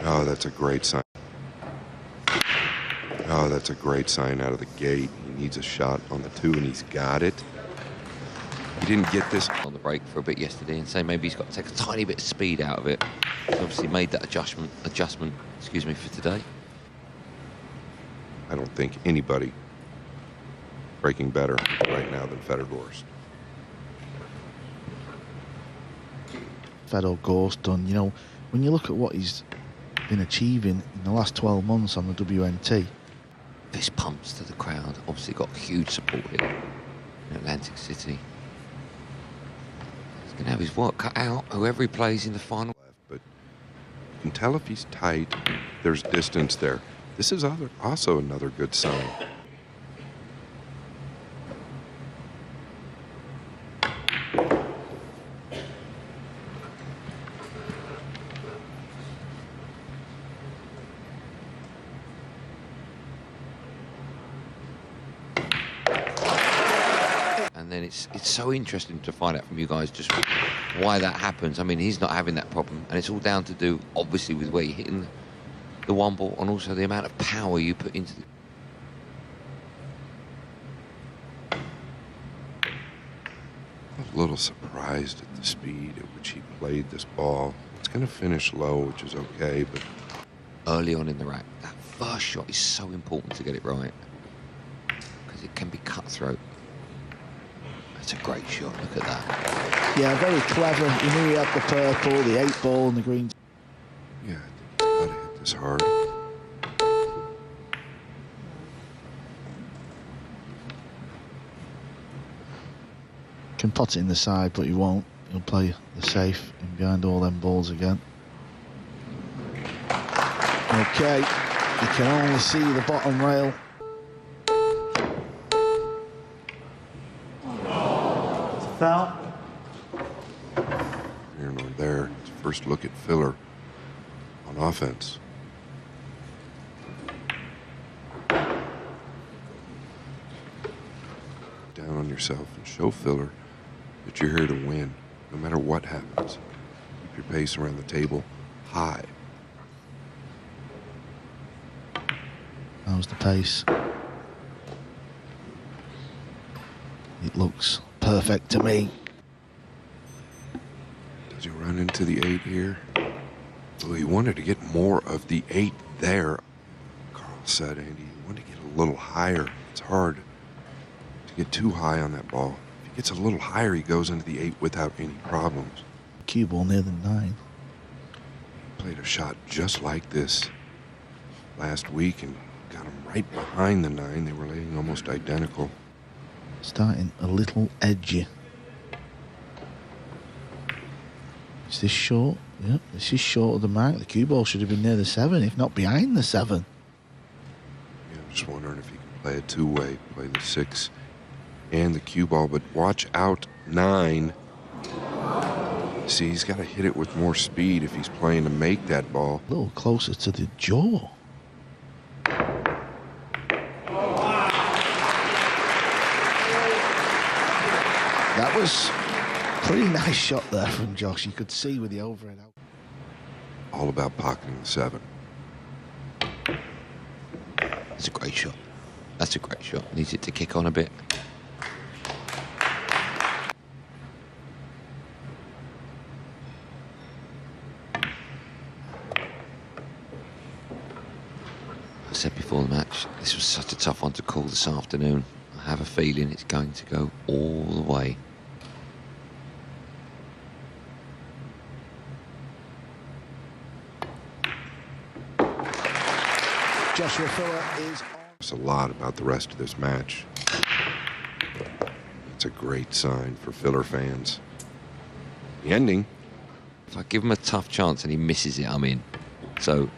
Oh, that's a great sign. Oh, that's a great sign out of the gate. He needs a shot on the 2, and he's got it. He didn't get this on the break for a bit yesterday, and say maybe he's got to take a tiny bit of speed out of it. He's obviously made that adjustment, excuse me, for today. I don't think anybody breaking better right now than Federer. Fed, of course, done. You know, when you look at what he's been achieving in the last 12 months on the WNT. Fist pumps to the crowd. Obviously got huge support here in Atlantic City. He's going to have his work cut out, whoever he plays in the final. But you can tell if he's tight, there's distance there. This is also another good sign. And then it's so interesting to find out from you guys just why that happens. I mean, he's not having that problem, and it's all down to do, obviously, with where you're hitting the one ball and also the amount of power you put into the... I'm a little surprised at the speed at which he played this ball. It's going to finish low, which is okay, but... Early on in the rack, that first shot is so important to get it right, because it can be cutthroat. That's a great shot, look at that. Yeah, very clever. He knew he had the purple, the 8 ball and the green. Yeah, I think he's got to hit this hard. Can pot it in the side, but he won't. He'll play the safe in behind all them balls again. Okay, you can only see the bottom rail. Foul. Here nor there. His first look at Filler on offense. Down on yourself and show Filler that you're here to win, no matter what happens. Keep your pace around the table high. How's the pace? It looks perfect to me. Does he run into the 8 here? Well, he wanted to get more of the 8 there. Carl said, Andy, he wanted to get a little higher. It's hard to get too high on that ball. If he gets a little higher, he goes into the 8 without any problems. Cue ball near the 9. Played a shot just like this last week and got him right behind the 9. They were laying almost identical. Starting a little edgy. Is this short? Yeah, this is short of the mark. The cue ball should have been near the 7, if not behind the 7. Yeah, I'm just wondering if he can play a 2-way, play the 6 and the cue ball, but watch out 9. See, he's got to hit it with more speed if he's playing to make that ball. A little closer to the jaw. That was a pretty nice shot there from Josh. You could see with the overhead out. All about pocketing the 7. That's a great shot. That's a great shot. Needs it to kick on a bit. I said before the match, this was such a tough one to call this afternoon. I have a feeling it's going to go all the way. Joshua Filler is on. It's a lot about the rest of this match. It's a great sign for Filler fans. The ending. If I give him a tough chance and he misses it, I'm in. So,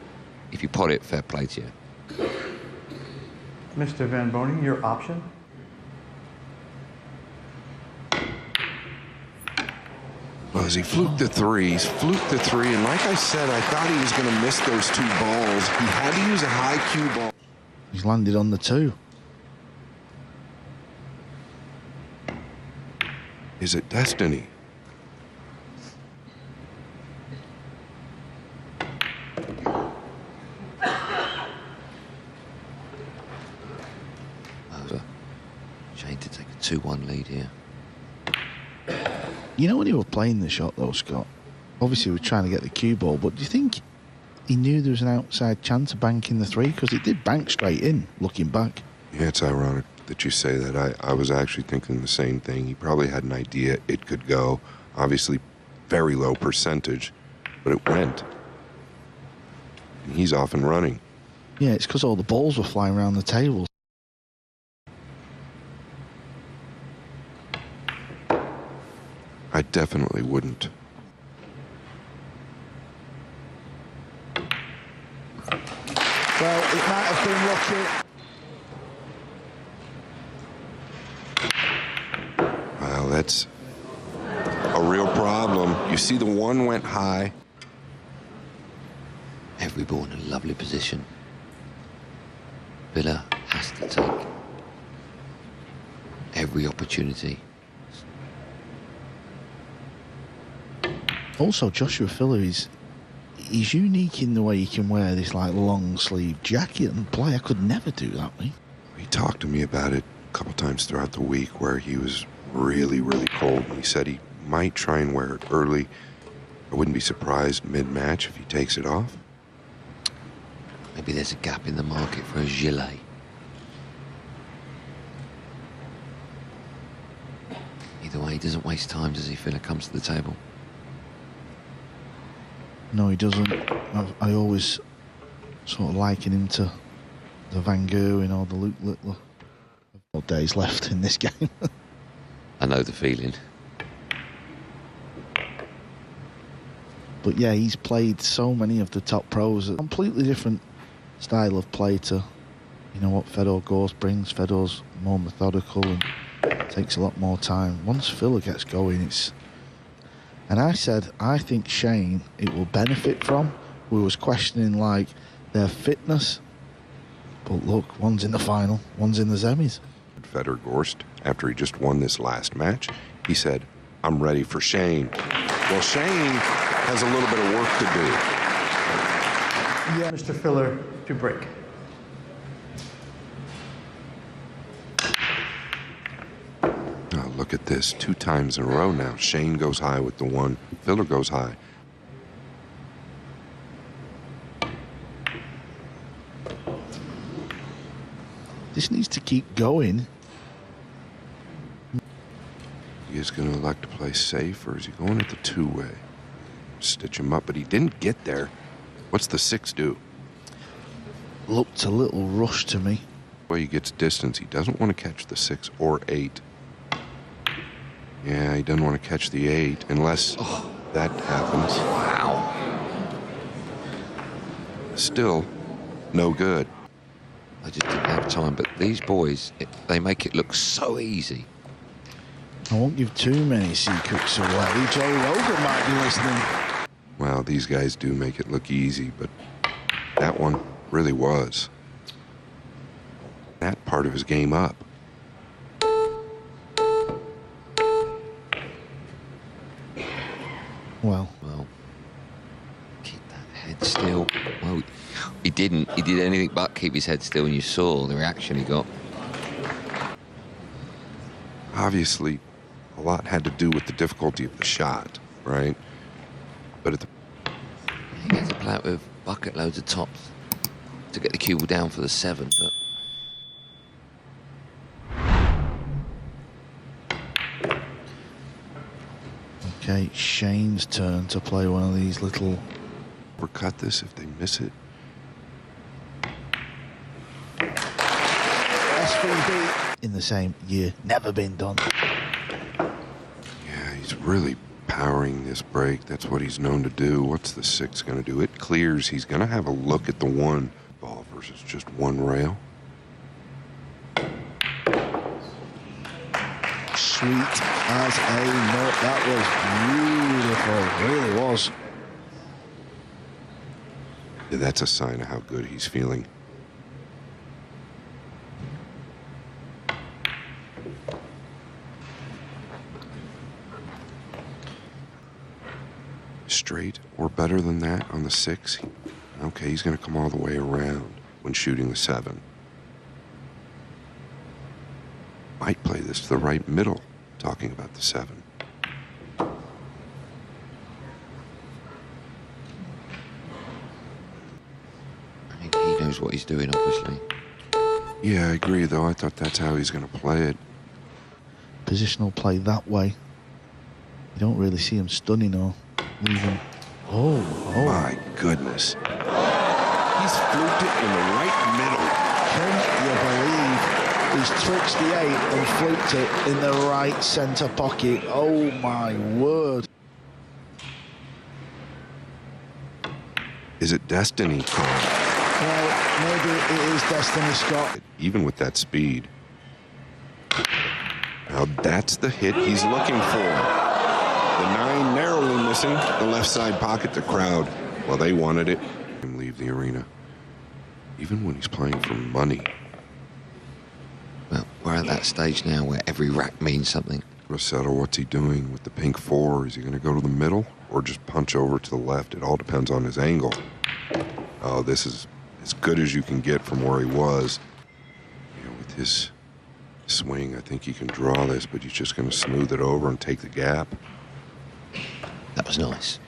if you pot it, fair play to you. Mr. Van Boening, your option? Well, as he fluked the 3, and like I said, I thought he was going to miss those 2 balls. He had to use a high cue ball. He's landed on the 2. Is it destiny? 2-1 lead here. You know when he was playing the shot though, Scott, obviously he was trying to get the cue ball, but do you think he knew there was an outside chance of banking the 3? Because it did bank straight in, looking back. Yeah, it's ironic that you say that. I was actually thinking the same thing. He probably had an idea it could go. Obviously, very low percentage, but it went. And he's off and running. Yeah, it's because all the balls were flying around the table. I definitely wouldn't. Well, it might have been lucky. Well, that's a real problem. You see the 1 went high. Every ball in a lovely position. Villa has to take every opportunity. Also, Joshua Filler he's unique in the way he can wear this like long sleeve jacket and play. I could never do that, mate. He talked to me about it a couple times throughout the week where he was really, really cold. And he said he might try and wear it early. I wouldn't be surprised mid-match if he takes it off. Maybe there's a gap in the market for a gilet. Either way, he doesn't waste time, does he, Filler comes to the table? No, he doesn't. I always sort of liken him to the Van Gerwen or the Luke Littler. No days left in this game. I know the feeling. But yeah, he's played so many of the top pros. A completely different style of play to, you know, what Fedor Gorst brings. Fedor's more methodical and takes a lot more time. Once Filler gets going, it's... And I said, I think Shane, it will benefit from. We was questioning, like, their fitness. But look, one's in the final, one's in the semis. Fedor Gorst, after he just won this last match, he said, I'm ready for Shane. Well, Shane has a little bit of work to do. Yeah, Mr. Filler to break. Oh, look at this. 2 times in a row now. Shane goes high with the 1. Filler goes high. This needs to keep going. He is going to elect to play safe, or is he going at the 2-way? Stitch him up, but he didn't get there. What's the 6 do? Looked a little rushed to me. Well, he gets distance. He doesn't want to catch the 6 or 8. Yeah, he doesn't want to catch the 8 unless that happens. Wow. Still, no good. I just didn't have time, but these boys, they make it look so easy. I won't give too many secrets away. Joey Rogan might be listening. Well, these guys do make it look easy, but that one really was. That part of his game up. Well, Keep that head still. Well, he didn't. He did anything but keep his head still, and you saw the reaction he got. Obviously, a lot had to do with the difficulty of the shot, right? But at the He gets to play it with bucket loads of tops to get the cue ball down for the 7, but okay, Shane's turn to play one of these little... cut this if they miss it. SVB in the same year. Never been done. Yeah, he's really powering this break. That's what he's known to do. What's the 6 going to do? It clears. He's going to have a look at the 1 ball versus just 1 rail. Sweet as a nut. That was beautiful. It really was. Yeah, that's a sign of how good he's feeling. Straight or better than that on the 6. Okay, he's going to come all the way around when shooting the 7. might play this to the right middle, talking about the 7. I think he knows what he's doing, obviously. Yeah, I agree, though. I thought that's how he's going to play it. Positional play that way. You don't really see him stunning or leaving. Oh. My goodness. He's fluked it in the right middle. Can you believe he's twitched the 8 and fluked it in the right centre pocket? Oh my word. Is it destiny, Carl? Well, maybe it is destiny, Scott. Even with that speed. Now that's the hit he's looking for. The 9 narrowly missing the left side pocket. The crowd, well, they wanted it. Him leave the arena. Even when he's playing for money. Well, we're at that stage now where every rack means something. Rossetto, what's he doing with the pink 4? Is he going to go to the middle or just punch over to the left? It all depends on his angle. Oh, this is as good as you can get from where he was. You know, with his swing, I think he can draw this, but he's just going to smooth it over and take the gap. That was nice.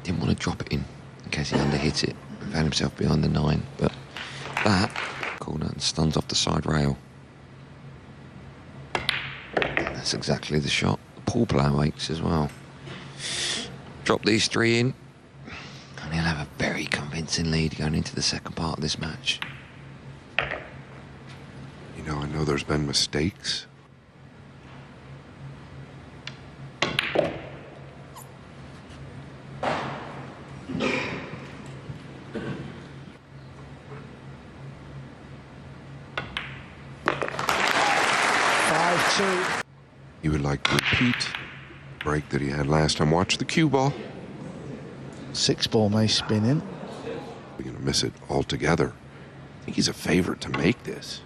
Didn't want to drop it in case he underhit it and found himself behind the 9, but that corner and stuns off the side rail. That's exactly the shot the pool player makes as well. Drop these 3 in, and he'll have a very convincing lead going into the second part of this match. You know, I know there's been mistakes. He would like to repeat the break that he had last time. Watch the cue ball. 6 ball may spin in. We're going to miss it altogether. I think he's a favorite to make this.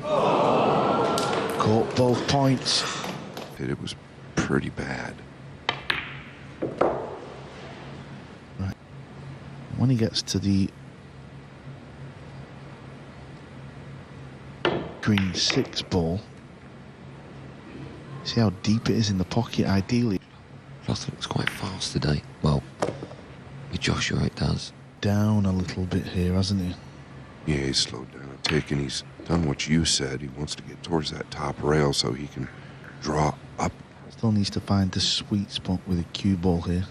Caught both points. It was pretty bad. Right. When he gets to the green 6 ball, see how deep it is in the pocket, ideally. I thought it was quite fast today. Well, with Joshua it does. Down a little bit here, hasn't he? Yeah, he's slowed down a tick, and he's done what you said. He wants to get towards that top rail so he can draw up. Still needs to find the sweet spot with a cue ball here.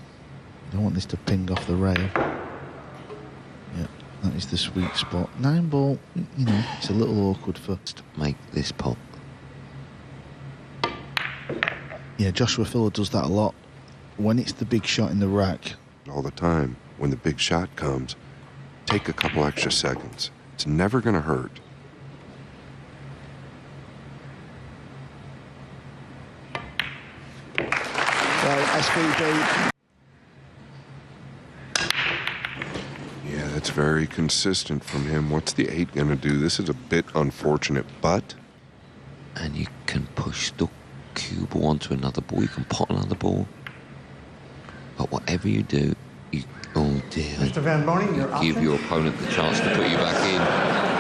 You don't want this to ping off the rail. Yeah, that is the sweet spot. 9 ball, you know, it's a little awkward for... Make this pot. Yeah, Joshua Filler does that a lot. When it's the big shot in the rack. All the time, when the big shot comes, take a couple extra seconds. It's never going to hurt. Well, SVB. Yeah, that's very consistent from him. What's the 8 going to do? This is a bit unfortunate, but... And you can push the cue ball onto another ball. You can pot another ball. But whatever you do, you... Oh, dear. Mr. Van Boening, your Give option. your opponent the chance to put you back in.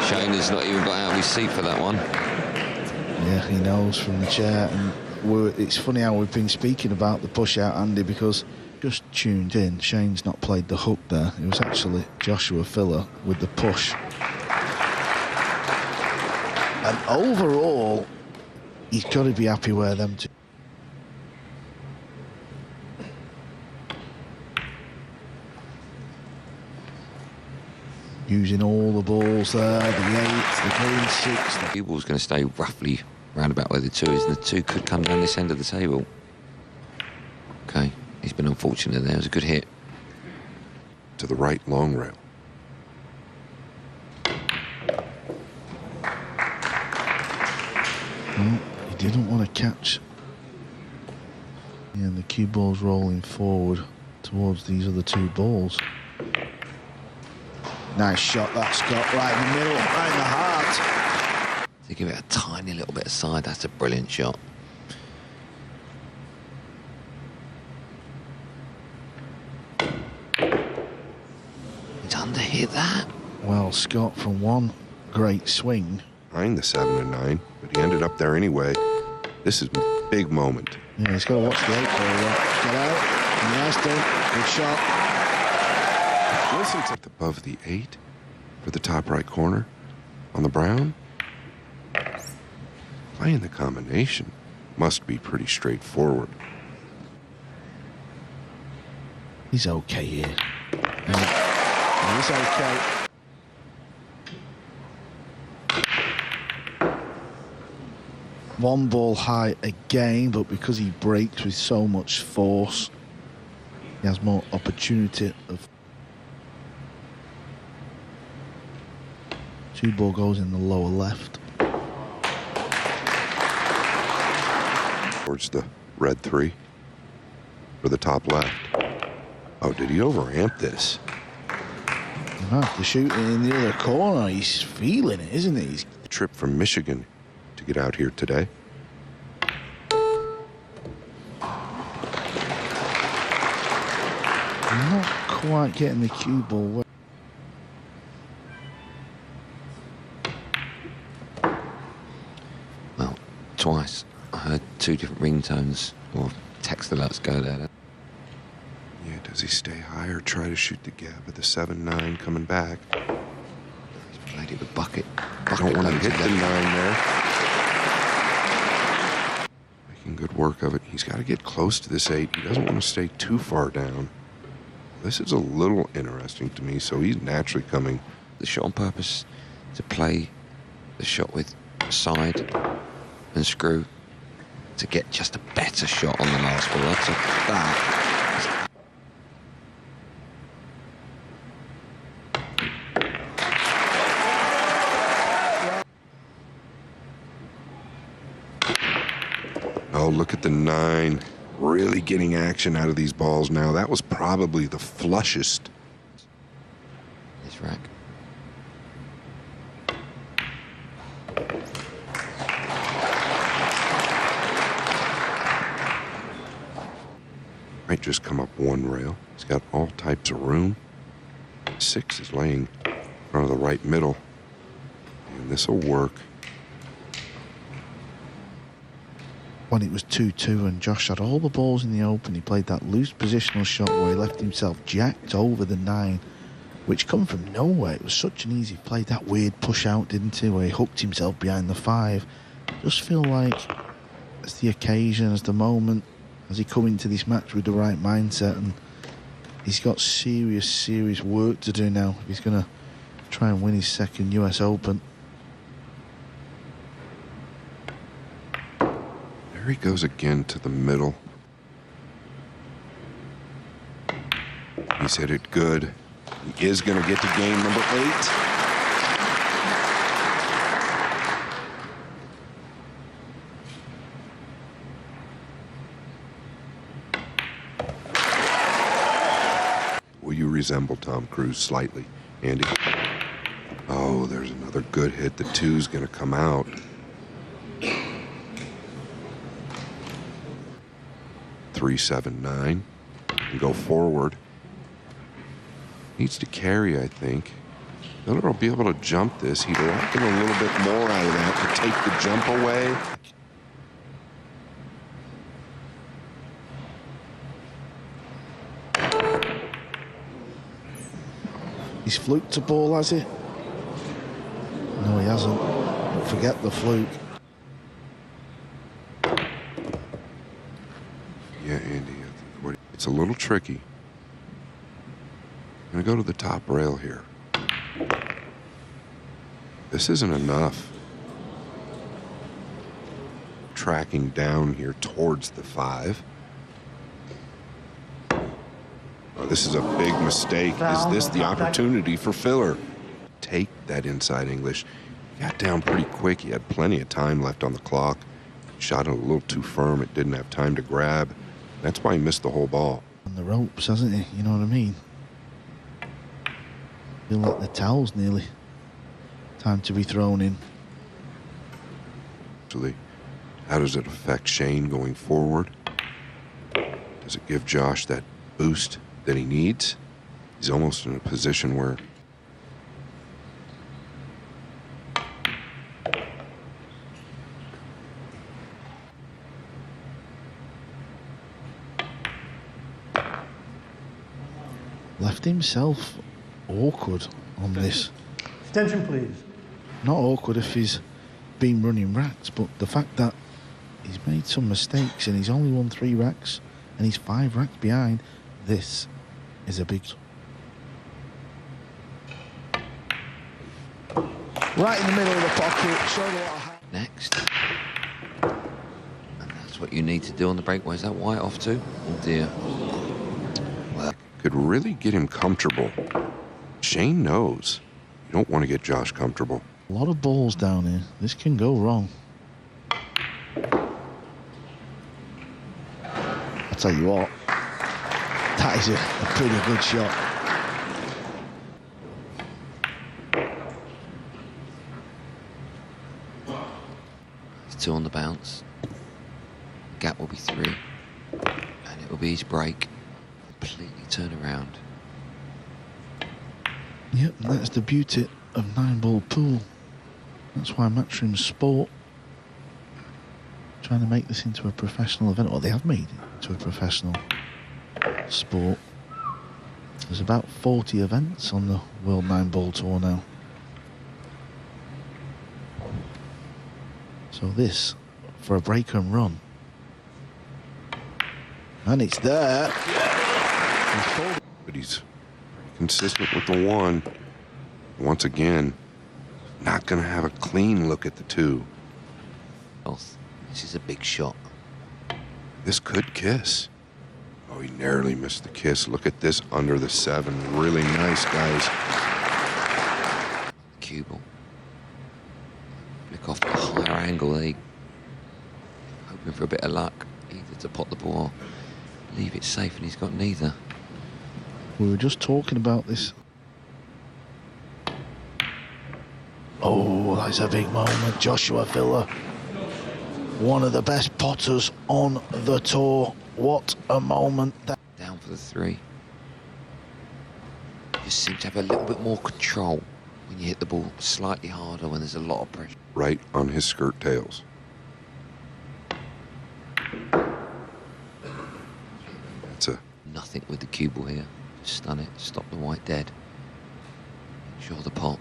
Shane has not even got out of his seat for that one. Yeah, he knows from the chair. And it's funny how we've been speaking about the push out, Andy, because just tuned in, Shane's not played the hook there. It was actually Joshua Filler with the push. And overall, he's got to be happy where them two. Using all the balls there, the 8, the green 6. The cue ball's going to stay roughly round about where the 2 is, and the 2 could come down this end of the table. Okay, he's been unfortunate there. It was a good hit. To the right long rail. No, he didn't want to catch. Yeah, the cue ball's rolling forward towards these other 2 balls. Nice shot that, Scott, right in the middle, right in the heart. To give it a tiny little bit of side, that's a brilliant shot. He's hit that? Well, Scott, from one great swing. Behind the 7 and 9, but he ended up there anyway. This is a big moment. Yeah, he's got to watch the 8 ball. Get out. And he has to. Good shot. Wilson's at above the 8 for the top right corner on the brown. Playing the combination must be pretty straightforward. He's okay here. He's okay. One ball high again, but because he breaks with so much force, he has more opportunity of. 2 ball goes in the lower left. Towards the red 3 for the top left. Oh, did he overamp this? The shooting in the other corner, he's feeling it, isn't he? He's Trip from Michigan to get out here today. not quite getting the cue ball. Well, twice. I heard 2 different ringtones or text alerts go there. Yeah, does he stay high or try to shoot the gap at the 7-9 coming back? He's played it with bucket. Don't want to loads hit of the 9 left. there. Making good work of it. He's got to get close to this 8. He doesn't want to stay too far down. This is a little interesting to me, so he's naturally coming. The shot on purpose to play the shot with side and screw to get just a better shot on the last ball. That's that. Oh, look at the 9. Really getting action out of these balls now. That was probably the flushest. This rack. Might just come up 1 rail. He's got all types of room. 6 is laying in front of the right middle. And this will work. When it was 2-2 and Josh had all the balls in the open, he played that loose positional shot where he left himself jacked over the 9, which come from nowhere. It was such an easy play. That weird push out, didn't he, where he hooked himself behind the 5. Just feel like as the occasion, as the moment, as he come into this match with the right mindset, and he's got serious work to do now if he's going to try and win his second US Open. There he goes again to the middle. He's hit it good. He is going to get to game number 8. Well, you resemble Tom Cruise slightly, Andy. Oh, there's another good hit. The 2's going to come out. Three, 7, 9, and go forward. Needs to carry, I think. Miller will be able to jump this. He'd like him a little bit more out of that to take the jump away. He's fluked a ball, has he? No, he hasn't. Don't forget the fluke. Yeah, Andy, it's a little tricky. I'm going to go to the top rail here. This isn't enough. Tracking down here towards the 5. Oh, this is a big mistake. Is this the opportunity for filler? Take that inside English. He got down pretty quick. He had plenty of time left on the clock. Shot it a little too firm. It didn't have time to grab. That's why he missed the whole ball. On the ropes, hasn't he? You know what I mean? Feel like the towel's nearly time to be thrown in. Actually, how does it affect Shane going forward? Does it give Josh that boost that he needs? He's almost in a position where left himself awkward on this. Attention, please. Not awkward if he's been running racks, but the fact that he's made some mistakes and he's only won 3 racks and he's 5 racks behind, this is a big... Right in the middle of the pocket, showed a lot of... Next. And that's what you need to do on the break. Where's that white off to? Oh dear. Well, Could really get him comfortable. Shane knows. You don't want to get Josh comfortable. A lot of balls down here. This can go wrong. I'll tell you what, that is a pretty good shot. it's 2 on the bounce. Gap will be 3. And it will be his break. Completely turn around. Yep, and that's the beauty of 9-ball pool. That's why Matchroom Sport trying to make this into a professional event. Well, they have made it into a professional sport. There's about 40 events on the World 9-Ball Tour now. So this, for a break and run. And it's there. But he's consistent with the 1. Once again, not going to have a clean look at the 2. This is a big shot. This could kiss. Oh, he narrowly missed the kiss. Look at this under the 7. Really nice, guys. Cue ball. Look off the higher angle there. Hoping for a bit of luck. Either to pot the ball or leave it safe, and he's got neither. We were just talking about this. Oh, that's a big moment. Joshua Filler, one of the best potters on the tour. What a moment. Down for the 3. Just seem to have a little bit more control when you hit the ball slightly harder when there's a lot of pressure. Right on his skirt tails. That's a... Nothing with the cue ball here. Just stun it, stop the white dead. Ensure the pot.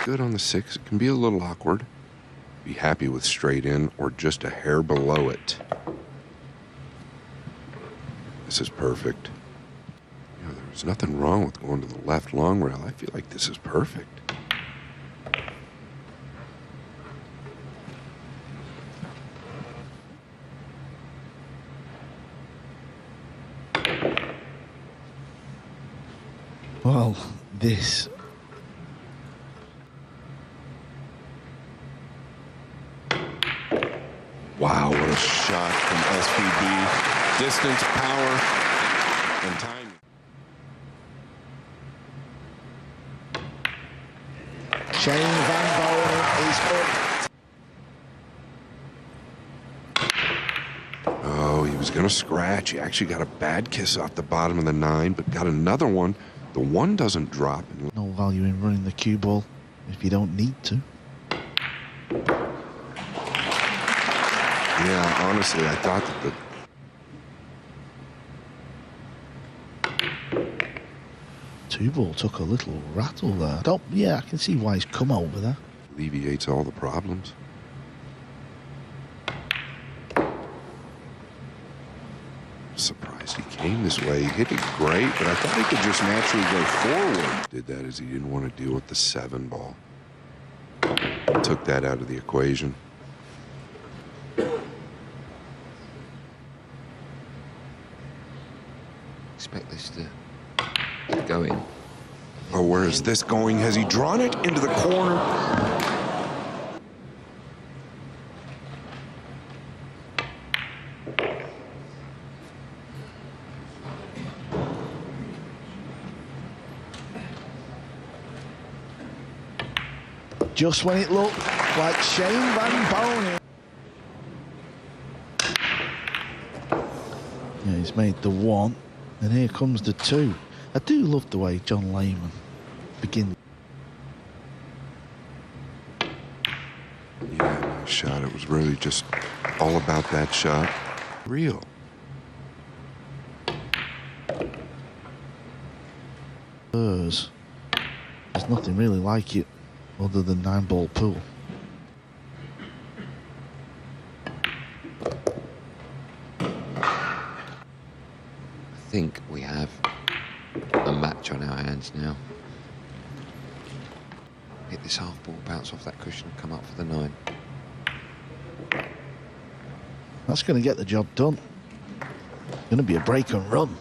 Good on the 6. It can be a little awkward. Be happy with straight in or just a hair below it. This is perfect. You know, there's nothing wrong with going to the left long rail. I feel like this is perfect. Well, this... Wow, what a shot from SPB. Distance, power, and timing. Shane Van Boening is up. Oh, he was going to scratch. He actually got a bad kiss off the bottom of the 9, but got another one. The 1 doesn't drop. No value in running the cue ball if you don't need to. Yeah, honestly, I thought that the 2-ball took a little rattle there. Yeah, I can see why he's come over there. alleviates all the problems. Surprised he came this way. He hit it great, but I thought he could just naturally go forward. Did that as he didn't want to deal with the 7 ball. Took that out of the equation. Expect this to go in. Oh, where is this going? Has he drawn it into the corner? Just when it looked like Shane Van Boening. Yeah, he's made the 1, and here comes the 2. I do love the way John Lehman begins. Yeah, nice shot. It was really just all about that shot. Real. There's nothing really like it other than 9-ball pool. I think we have a match on our hands now. Hit this half ball, bounce off that cushion and come up for the 9. That's going to get the job done. Going to be a break and run.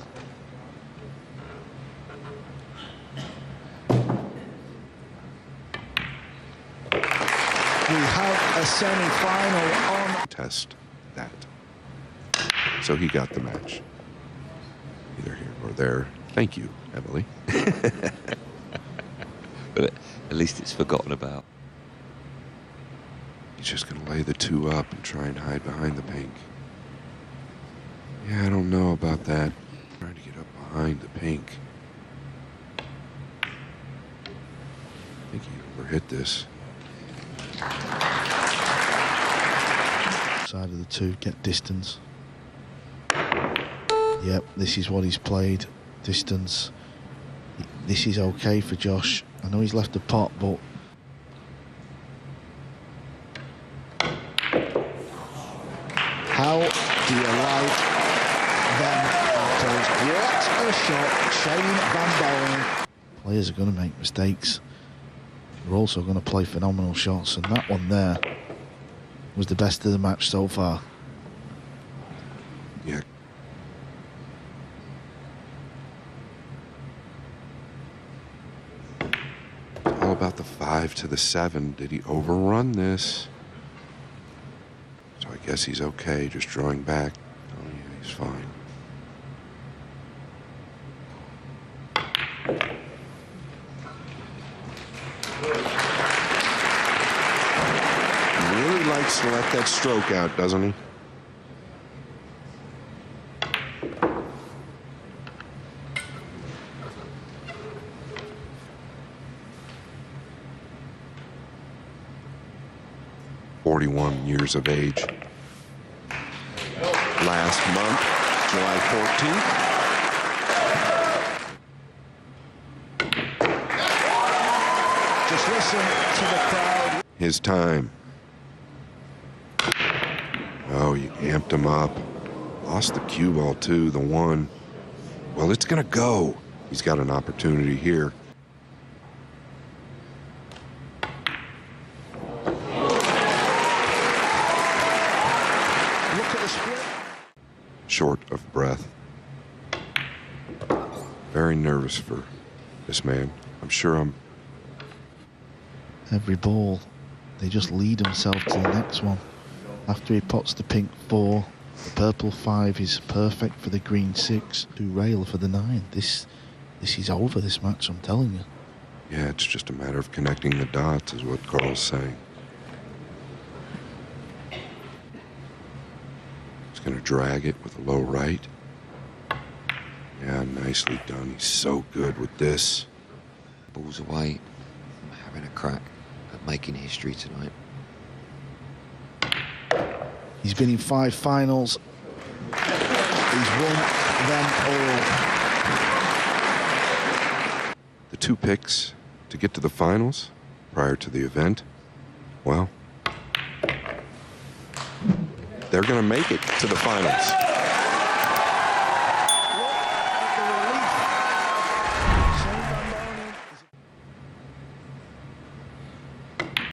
We have a semi-final on. Test that. So he got the match. Either here or there. Thank you, Emily. But at least it's forgotten about. He's just going to lay the 2 up and try and hide behind the pink. Yeah, I don't know about that. Trying to get up behind the pink. I think he overhit this. Side of the 2, get distance. Yep, this is what he's played. Distance. This is okay for Josh. I know he's left the pot, but how do you like them apples? What a shot, Shane Van Boening. Players are going to make mistakes. They're also going to play phenomenal shots, and that one there was the best of the match so far. Yeah. All about the 5 to the 7. Did he overrun this? So I guess he's okay, just drawing back. Oh yeah, he's fine. He really likes to let that stroke out, doesn't he? "41 years of age. Last month, July 14th. Just listen to the crowd. His time. Oh, you amped him up. Lost the cue ball too, the 1. Well, it's gonna go. He's got an opportunity here. Look at the split. Short of breath. Very nervous for this man. I'm sure I'm... Every ball, they just lead themselves to the next one. After he pots the pink 4, the purple 5 is perfect for the green 6, to rail for the 9. This is over, this match, I'm telling you. Yeah, it's just a matter of connecting the dots, is what Carl's saying. He's going to drag it with a low right. Yeah, nicely done. He's so good with this. Balls away. I'm having a crack at making history tonight. He's been in 5 finals. He's won them all. The 2 picks to get to the finals prior to the event, well, they're going to make it to the finals.